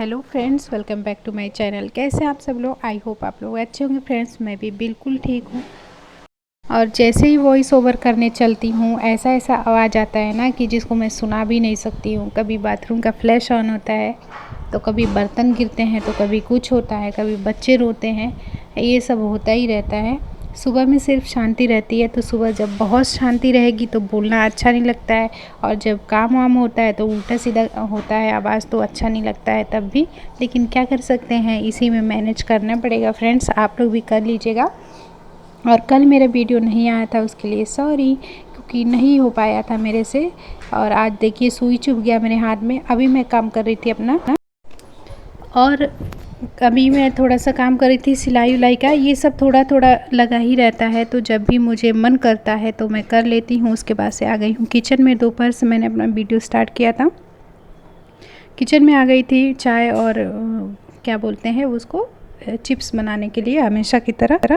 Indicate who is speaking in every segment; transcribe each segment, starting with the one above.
Speaker 1: Hello friends, welcome back to my channel. कैसे आप सब लोग? आई होप आप लोग अच्छे होंगे फ्रेंड्स। मैं भी बिल्कुल ठीक हूँ। और जैसे ही वॉइस ओवर करने चलती हूँ ऐसा ऐसा आवाज़ आता है ना कि जिसको मैं सुना भी नहीं सकती हूँ। कभी बाथरूम का फ्लैश ऑन होता है, तो कभी बर्तन गिरते हैं, तो कभी कुछ होता है, कभी बच्चे रोते हैं। ये सब होता ही रहता है। सुबह में सिर्फ शांति रहती है, तो सुबह जब बहुत शांति रहेगी तो बोलना अच्छा नहीं लगता है, और जब काम वाम होता है तो उल्टा सीधा होता है आवाज़, तो अच्छा नहीं लगता है तब भी। लेकिन क्या कर सकते हैं, इसी में मैनेज करना पड़ेगा फ्रेंड्स। आप लोग भी कर लीजिएगा। और कल मेरा वीडियो नहीं आया था, उसके लिए सॉरी, क्योंकि नहीं हो पाया था मेरे से। और आज देखिए सुई चुभ गया मेरे हाथ में। अभी मैं काम कर रही थी अपना, और अभी मैं थोड़ा सा काम कर रही थी सिलाई उलाई का। ये सब थोड़ा थोड़ा लगा ही रहता है, तो जब भी मुझे मन करता है तो मैं कर लेती हूँ। उसके बाद से आ गई हूँ किचन में। दोपहर से मैंने अपना वीडियो स्टार्ट किया था। किचन में आ गई थी चाय और क्या बोलते हैं उसको, चिप्स बनाने के लिए, हमेशा की तरह।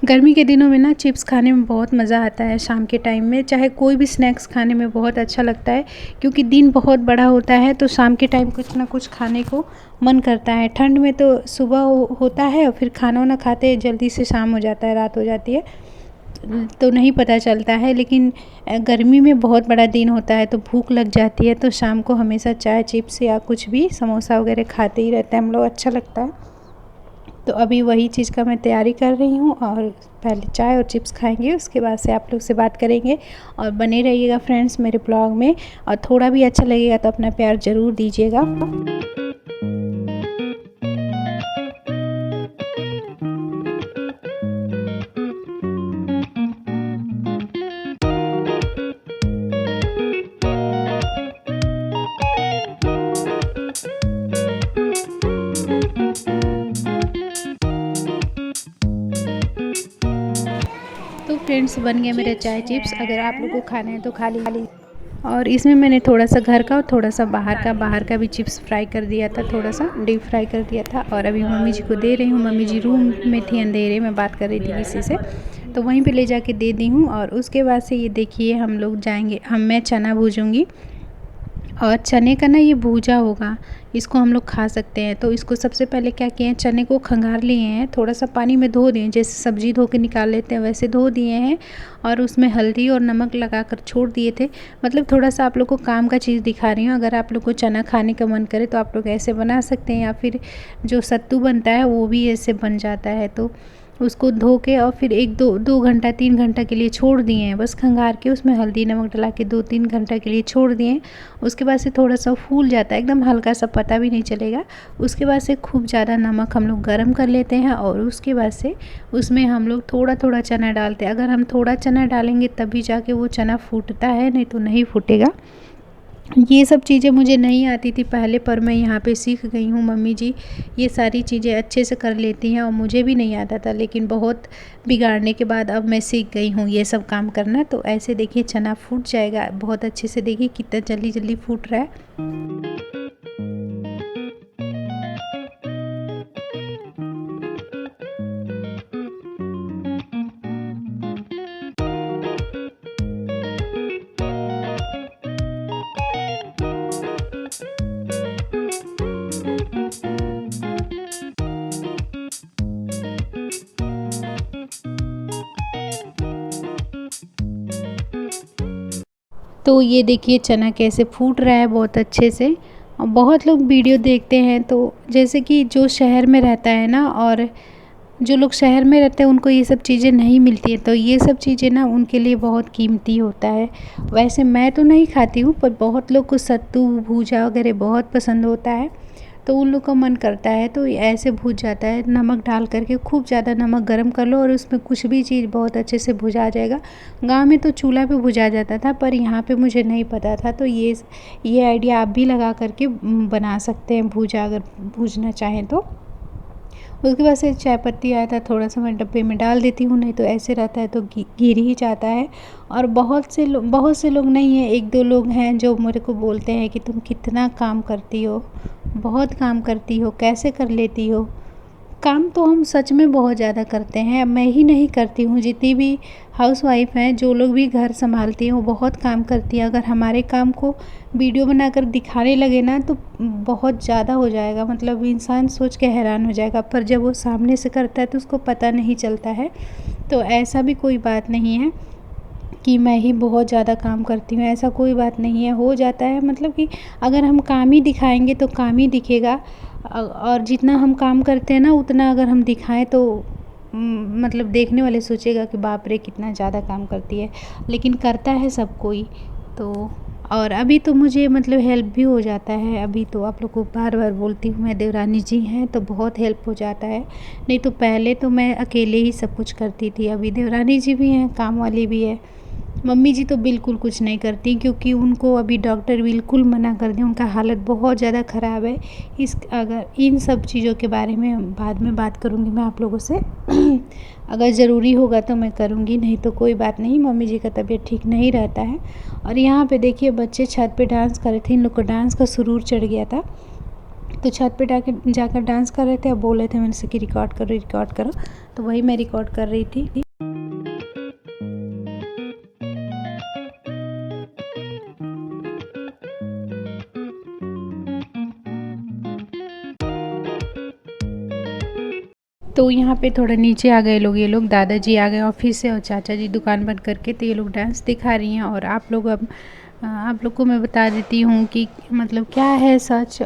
Speaker 1: गर्मी के दिनों में ना चिप्स खाने में बहुत मज़ा आता है। शाम के टाइम में चाहे कोई भी स्नैक्स खाने में बहुत अच्छा लगता है, क्योंकि दिन बहुत बड़ा होता है, तो शाम के टाइम कुछ ना कुछ खाने को मन करता है। ठंड में तो सुबह होता है और फिर खाना वाना खाते जल्दी से शाम हो जाता है, रात हो जाती है, तो नहीं पता चलता है। लेकिन गर्मी में बहुत बड़ा दिन होता है तो भूख लग जाती है, तो शाम को हमेशा चाय चिप्स या कुछ भी समोसा वगैरह खाते ही रहते हैं हम लोग, अच्छा लगता है। तो अभी वही चीज़ का मैं तैयारी कर रही हूँ, और पहले चाय और चिप्स खाएंगे, उसके बाद से आप लोग से बात करेंगे। और बने रहिएगा फ्रेंड्स मेरे ब्लॉग में। और थोड़ा भी अच्छा लगेगा तो अपना प्यार ज़रूर दीजिएगा। तो फ्रेंड्स बन गया मेरा चाय चिप्स। अगर आप लोग को खाना है तो खा लीजिए। और इसमें मैंने थोड़ा सा घर का और थोड़ा सा बाहर का भी चिप्स फ्राई कर दिया था, थोड़ा सा डीप फ्राई कर दिया था। और अभी मम्मी जी को दे रही हूँ। मम्मी जी रूम में थी, अंधेरे में बात कर रही थी किसी से, तो वहीं पे ले जाके दे दी हूँ। और उसके बाद से ये देखिए हम लोग जाएंगे, मैं चना भूजूँगी। और चने का ना ये भूजा होगा, इसको हम लोग खा सकते हैं। तो इसको सबसे पहले क्या किए हैं, चने को खंगार लिए हैं, थोड़ा सा पानी में धो दिए, जैसे सब्ज़ी धो के निकाल लेते हैं वैसे धो दिए हैं। और उसमें हल्दी और नमक लगा कर छोड़ दिए थे। मतलब थोड़ा सा आप लोग को काम का चीज़ दिखा रही हूँ। अगर आप लोग को चना खाने का मन करे तो आप लोग ऐसे बना सकते हैं, या फिर जो सत्तू बनता है वो भी ऐसे बन जाता है। तो उसको धो के और फिर 1-2 घंटा 3 घंटा के लिए छोड़ दिए हैं, बस खंगार के उसमें हल्दी नमक डला के 2-3 घंटा के लिए छोड़ दिए हैं। उसके बाद से थोड़ा सा फूल जाता है, एकदम हल्का सा, पता भी नहीं चलेगा। उसके बाद से खूब ज़्यादा नमक हम लोग गर्म कर लेते हैं, और उसके बाद से उसमें हम लोग थोड़ा थोड़ा चना डालते हैं। अगर हम थोड़ा चना डालेंगे तभी जाके वो चना फूटता है, नहीं तो नहीं फूटेगा। ये सब चीज़ें मुझे नहीं आती थी पहले, पर मैं यहाँ पे सीख गई हूँ। मम्मी जी ये सारी चीज़ें अच्छे से कर लेती हैं, और मुझे भी नहीं आता था, लेकिन बहुत बिगाड़ने के बाद अब मैं सीख गई हूँ ये सब काम करना। तो ऐसे देखिए चना फूट जाएगा बहुत अच्छे से। देखिए कितना जल्दी जल्दी फूट रहा है। तो ये देखिए चना कैसे फूट रहा है बहुत अच्छे से। और बहुत लोग वीडियो देखते हैं, तो जैसे कि जो शहर में रहता है ना, और जो लोग शहर में रहते हैं उनको ये सब चीज़ें नहीं मिलती है, तो ये सब चीज़ें ना उनके लिए बहुत कीमती होता है। वैसे मैं तो नहीं खाती हूँ, पर बहुत लोग को सत्तू भूजा वगैरह बहुत पसंद होता है, तो उन लोग का मन करता है तो ऐसे भूज जाता है। नमक डाल करके खूब ज़्यादा नमक गरम कर लो, और उसमें कुछ भी चीज़ बहुत अच्छे से भुजा जाएगा। गांव में तो चूल्हा पे भुजा जाता था, पर यहाँ पे मुझे नहीं पता था, तो ये आइडिया आप भी लगा करके बना सकते हैं भूजा, अगर भूजना चाहें तो। उसके बाद से चाय पत्ती आया था, थोड़ा सा मैं डब्बे में डाल देती हूँ, नहीं तो ऐसे रहता है तो गिर ही जाता है। और बहुत से लोग नहीं हैं, 1-2 लोग हैं जो मेरे को बोलते हैं कि तुम कितना काम करती हो, बहुत काम करती हो, कैसे कर लेती हो। काम तो हम सच में बहुत ज़्यादा करते हैं, मैं ही नहीं करती हूँ, जितनी भी हाउसवाइफ हैं, जो लोग भी घर संभालती हैं, वो बहुत काम करती हैं। अगर हमारे काम को वीडियो बनाकर दिखाने लगे ना तो बहुत ज़्यादा हो जाएगा, मतलब इंसान सोच के हैरान हो जाएगा, पर जब वो सामने से करता है तो उसको पता नहीं चलता है। तो ऐसा भी कोई बात नहीं है कि मैं ही बहुत ज़्यादा काम करती हूँ, ऐसा कोई बात नहीं है, हो जाता है। मतलब कि अगर हम काम ही दिखाएंगे तो काम ही दिखेगा, और जितना हम काम करते हैं ना उतना अगर हम दिखाएं तो मतलब देखने वाले सोचेगा कि बाप रे कितना ज़्यादा काम करती है, लेकिन करता है सब कोई। तो और अभी तो मुझे मतलब हेल्प भी हो जाता है, अभी तो आप लोग को बार बार बोलती हूँ मैं, देवरानी जी हैं तो बहुत हेल्प हो जाता है, नहीं तो पहले तो मैं अकेले ही सब कुछ करती थी। अभी देवरानी जी भी हैं, काम वाली भी है। मम्मी जी तो बिल्कुल कुछ नहीं करती, क्योंकि उनको अभी डॉक्टर बिल्कुल मना कर दिया, उनका हालत बहुत ज़्यादा ख़राब है। अगर इन सब चीज़ों के बारे में बाद में बात करूँगी मैं आप लोगों से अगर ज़रूरी होगा तो मैं करूँगी, नहीं तो कोई बात नहीं। मम्मी जी का तबीयत ठीक नहीं रहता है। और यहाँ पे देखिए बच्चे छत पे डांस कर रहे थे, इन लोग को डांस का सुरूर चढ़ गया था, तो छत पे जाकर डांस कर रहे थे। अब बोल रहे थे मेरे से कि रिकॉर्ड करो, तो वही मैं रिकॉर्ड कर रही थी। तो यहाँ पे थोड़ा नीचे आ गए लोग, ये लोग दादाजी आ गए ऑफिस से और चाचा जी दुकान बंद करके, तो ये लोग डांस दिखा रही हैं। और आप लोग अब आप लोग को मैं बता देती हूँ कि मतलब क्या है सच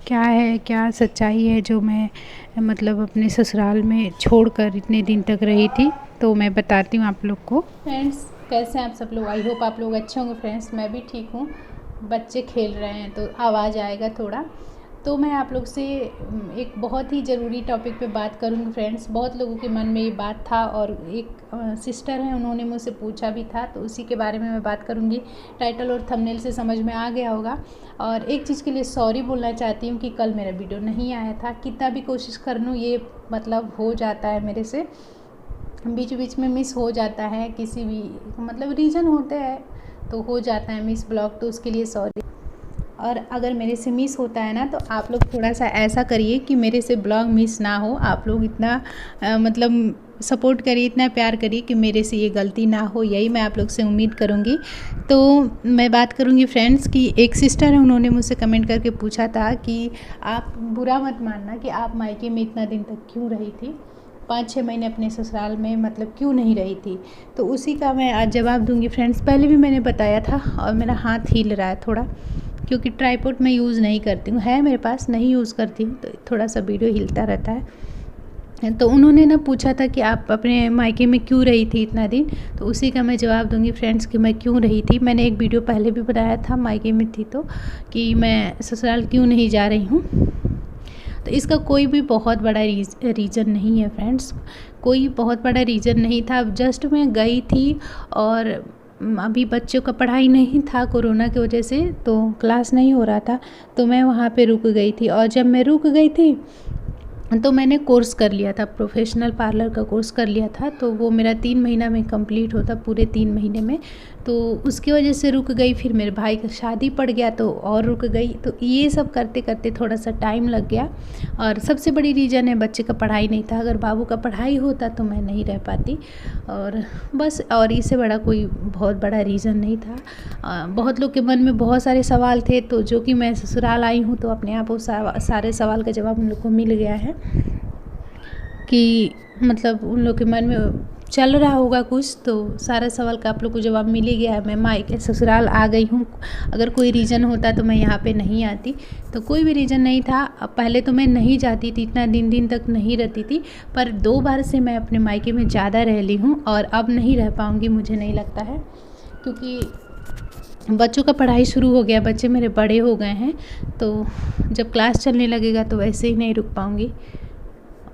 Speaker 1: क्या है, क्या सच्चाई है जो मैं मतलब अपने ससुराल में छोड़कर इतने दिन तक रही थी। तो मैं बताती हूँ आप लोग को। फ्रेंड्स कैसे हैं आप सब लोग, आई होप आप लोग अच्छे होंगे। फ्रेंड्स मैं भी ठीक हूँ, बच्चे खेल रहे हैं तो आवाज़ आएगा थोड़ा। तो मैं आप लोग से एक बहुत ही ज़रूरी टॉपिक पे बात करूँगी फ्रेंड्स। बहुत लोगों के मन में ये बात था, और एक सिस्टर हैं उन्होंने मुझसे पूछा भी था, तो उसी के बारे में मैं बात करूँगी। टाइटल और थंबनेल से समझ में आ गया होगा। और एक चीज़ के लिए सॉरी बोलना चाहती हूँ कि कल मेरा वीडियो नहीं आया था। कितना भी कोशिश कर लूँ ये मतलब हो जाता है मेरे से, बीच बीच में मिस हो जाता है, किसी भी मतलब रीज़न होते हैं तो हो जाता है मिस ब्लॉग, तो उसके लिए सॉरी। और अगर मेरे से मिस होता है ना तो आप लोग थोड़ा सा ऐसा करिए कि मेरे से ब्लॉग मिस ना हो। आप लोग इतना मतलब सपोर्ट करिए, इतना प्यार करिए कि मेरे से ये गलती ना हो, यही मैं आप लोग से उम्मीद करूँगी। तो मैं बात करूँगी फ्रेंड्स कि एक सिस्टर है, उन्होंने मुझसे कमेंट करके पूछा था कि आप बुरा मत मानना कि आप मायके में इतना दिन तक क्यों रही थी, 5-6 महीने अपने ससुराल में मतलब क्यों नहीं रही थी। तो उसी का मैं आज जवाब दूंगी फ्रेंड्स। पहले भी मैंने बताया था, और मेरा हाथ हिल रहा है थोड़ा, क्योंकि ट्राइपॉड मैं यूज़ नहीं करती हूँ, है मेरे पास, नहीं यूज़ करती हूँ, तो थोड़ा सा वीडियो हिलता रहता है। तो उन्होंने ना पूछा था कि आप अपने मायके में क्यों रही थी इतना दिन, तो उसी का मैं जवाब दूंगी फ्रेंड्स कि मैं क्यों रही थी। मैंने एक वीडियो पहले भी बनाया था मायके में थी तो, कि मैं ससुराल क्यों नहीं जा रही हूँ। तो इसका कोई भी बहुत बड़ा रीज़न नहीं है फ्रेंड्स, कोई बहुत बड़ा रीज़न नहीं था। जस्ट मैं गई थी, और अभी बच्चों का पढ़ाई नहीं था कोरोना की वजह से, तो क्लास नहीं हो रहा था, तो मैं वहाँ पे रुक गई थी। और जब मैं रुक गई थी तो मैंने कोर्स कर लिया था, प्रोफेशनल पार्लर का कोर्स कर लिया था, तो वो मेरा 3 महीना में कंप्लीट होता, पूरे 3 महीने में, तो उसकी वजह से रुक गई। फिर मेरे भाई का शादी पड़ गया तो और रुक गई। तो ये सब करते करते थोड़ा सा टाइम लग गया। और सबसे बड़ी रीज़न है बच्चे का पढ़ाई नहीं था, अगर बाबू का पढ़ाई होता तो मैं नहीं रह पाती, और बस, और इससे बड़ा कोई बहुत बड़ा रीज़न नहीं था। बहुत लोग के मन में बहुत सारे सवाल थे, तो जो कि मैं ससुराल आई हूँ तो अपने आप वो सारे सवाल का जवाब उन लोग को मिल गया है, कि मतलब उन लोग के मन में चल रहा होगा कुछ, तो सारा सवाल का आप लोग को जवाब मिल ही गया है। मैं मायके ससुराल आ गई हूँ, अगर कोई रीज़न होता तो मैं यहाँ पे नहीं आती, तो कोई भी रीज़न नहीं था। पहले तो मैं नहीं जाती थी, इतना दिन तक नहीं रहती थी, पर 2 बार से मैं अपने मायके में ज़्यादा रह ली हूँ, और अब नहीं रह पाऊँगी मुझे नहीं लगता है, क्योंकि बच्चों का पढ़ाई शुरू हो गया, बच्चे मेरे बड़े हो गए हैं, तो जब क्लास चलने लगेगा तो वैसे ही नहीं रुक पाऊँगी।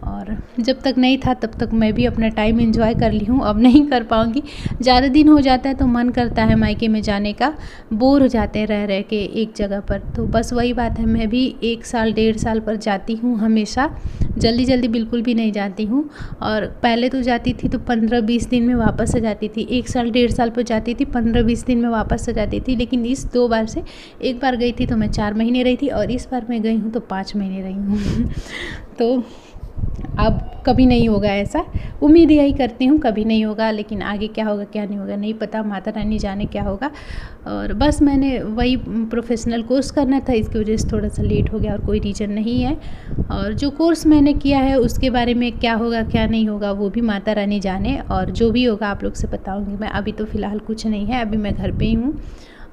Speaker 1: और जब तक नहीं था तब तक मैं भी अपना टाइम एंजॉय कर ली हूँ, अब नहीं कर पाऊँगी। ज़्यादा दिन हो जाता है तो मन करता है मायके में जाने का, बोर हो जाते हैं रह के एक जगह पर। तो बस वही बात है, मैं भी 1 साल 1.5 साल पर जाती हूँ हमेशा, जल्दी बिल्कुल भी नहीं जाती हूँ। और पहले तो जाती थी तो 15-20 दिन में वापस आ जाती थी, 1 साल 1.5 साल पर जाती थी, 15-20 दिन में वापस आ जाती थी। लेकिन इस 2 बार से, एक बार गई थी तो मैं 4 महीने रही थी, और इस बार मैं गई हूँ तो 5 महीने रही हूँ तो अब कभी नहीं होगा ऐसा, उम्मीद यही करती हूँ कभी नहीं होगा, लेकिन आगे क्या होगा क्या नहीं होगा नहीं पता, माता रानी जाने क्या होगा। और बस मैंने वही प्रोफेशनल कोर्स करना था, इसकी वजह से थोड़ा सा लेट हो गया और कोई रीज़न नहीं है। और जो कोर्स मैंने किया है उसके बारे में क्या होगा क्या नहीं होगा वो भी माता रानी जाने, और जो भी होगा आप लोग से बताऊँगी मैं। अभी तो फ़िलहाल कुछ नहीं है, अभी मैं घर पे ही हूँ।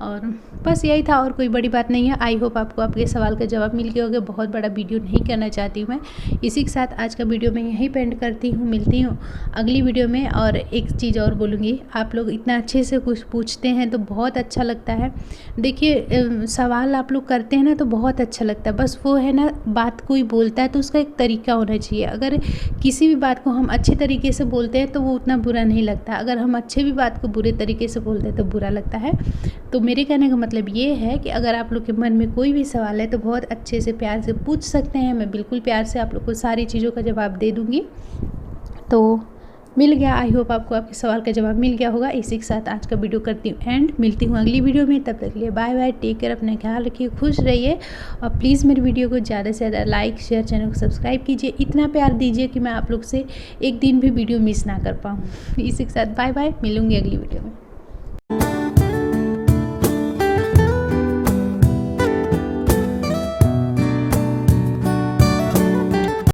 Speaker 1: और बस यही था, और कोई बड़ी बात नहीं है। आई होप आपको आपके सवाल का जवाब मिल गया होगा। बहुत बड़ा वीडियो नहीं करना चाहती हूँ मैं। इसी के साथ आज का वीडियो मैं यहीं पे एंड करती हूँ, मिलती हूँ अगली वीडियो में। और एक चीज़ और बोलूँगी, आप लोग इतना अच्छे से कुछ पूछते हैं तो बहुत अच्छा लगता है। देखिए सवाल आप लोग करते हैं ना तो बहुत अच्छा लगता है, बस वो है ना, बात कोई बोलता है तो उसका एक तरीका होना चाहिए। अगर किसी भी बात को हम अच्छे तरीके से बोलते हैं तो वो उतना बुरा नहीं लगता, अगर हम अच्छे भी बात को बुरे तरीके से बोलते हैं तो बुरा लगता है। तो मेरे कहने का मतलब ये है कि अगर आप लोग के मन में कोई भी सवाल है तो बहुत अच्छे से प्यार से पूछ सकते हैं, मैं बिल्कुल प्यार से आप लोग को सारी चीज़ों का जवाब दे दूँगी। तो मिल गया, आई होप आपको आपके सवाल का जवाब मिल गया होगा। इसी के साथ आज का वीडियो करती हूँ एंड, मिलती हूँ अगली वीडियो में। तब तक के लिए बाय बाय, टेक केयर, अपना ख्याल रखिए, खुश रहिए। और प्लीज़ मेरी वीडियो को ज़्यादा से ज़्यादा लाइक शेयर, चैनल को सब्सक्राइब कीजिए, इतना प्यार दीजिए कि मैं आप लोग से एक दिन भी वीडियो मिस ना कर पाऊँ। इसी के साथ बाय बाय, मिलूँगी अगली वीडियो में।